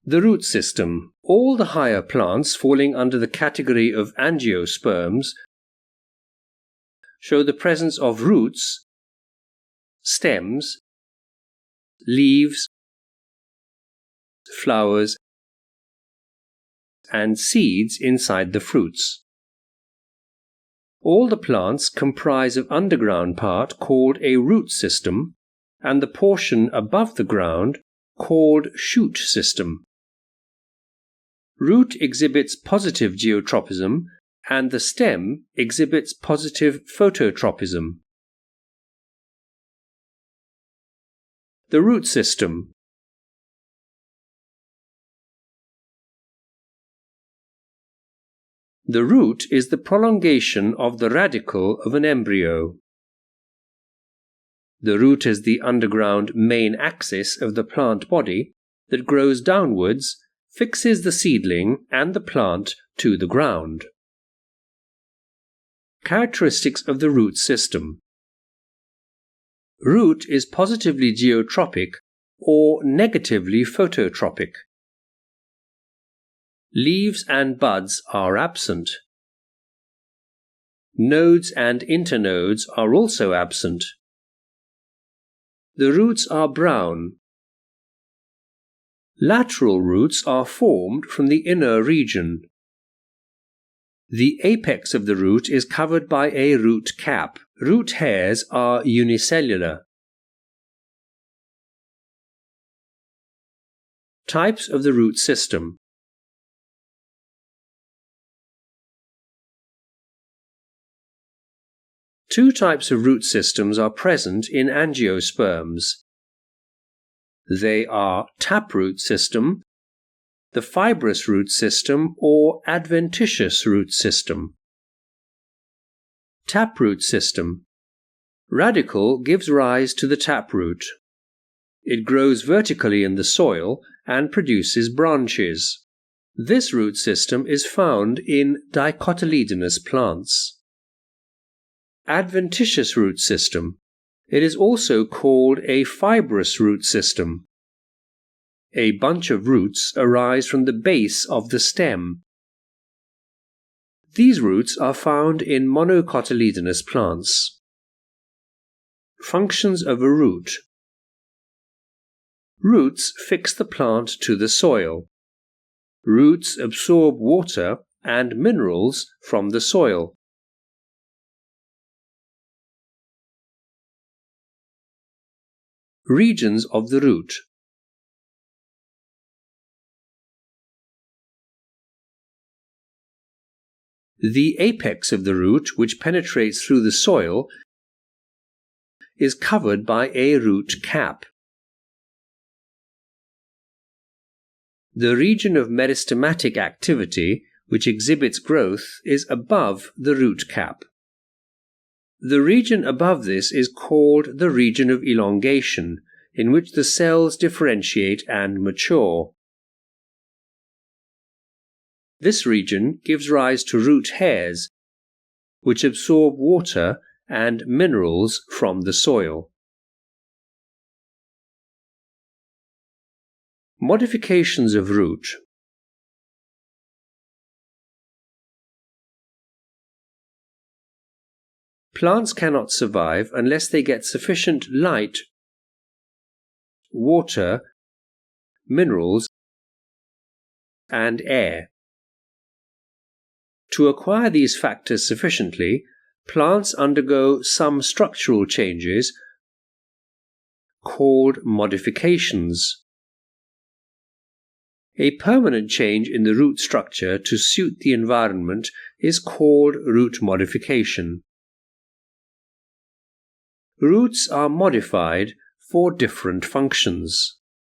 The root system. All the higher plants falling under the category of angiosperms show the presence of roots, stems, leaves, flowers, and seeds inside the fruits. All the plants comprise of underground part called a root system and the portion above the ground called shoot system. Root exhibits positive geotropism and the stem exhibits positive phototropism. The root system. The root is the prolongation of the radicle of an embryo. The root is the underground main axis of the plant body that grows downwards, fixes the seedling and the plant to the ground. Characteristics of the root system. Root is positively geotropic or negatively phototropic. Leaves and buds are absent. Nodes and internodes are also absent. The roots are brown. Lateral roots are formed from the inner region. The apex of the root is covered by a root cap. Root hairs are unicellular. Types of the root system. Two types of root systems are present in angiosperms. They are taproot system, the fibrous root system, or adventitious root system. Taproot system. Radicle gives rise to the taproot. It grows vertically in the soil and produces branches. This root system is found in dicotyledonous plants. Adventitious root system. It is also called a fibrous root system. A bunch of roots arise from the base of the stem. These roots are found in monocotyledonous plants. Functions of a root. Roots fix the plant to the soil. Roots absorb water and minerals from the soil. Regions of the root. The apex of the root, which penetrates through the soil, is covered by a root cap. The region of meristematic activity, which exhibits growth, is above the root cap. The region above this is called the region of elongation, in which the cells differentiate and mature. This region gives rise to root hairs, which absorb water and minerals from the soil. Modifications of root. Plants cannot survive unless they get sufficient light, water, minerals, and air. To acquire these factors sufficiently, plants undergo some structural changes called modifications. A permanent change in the root structure to suit the environment is called root modification. Roots are modified for different functions.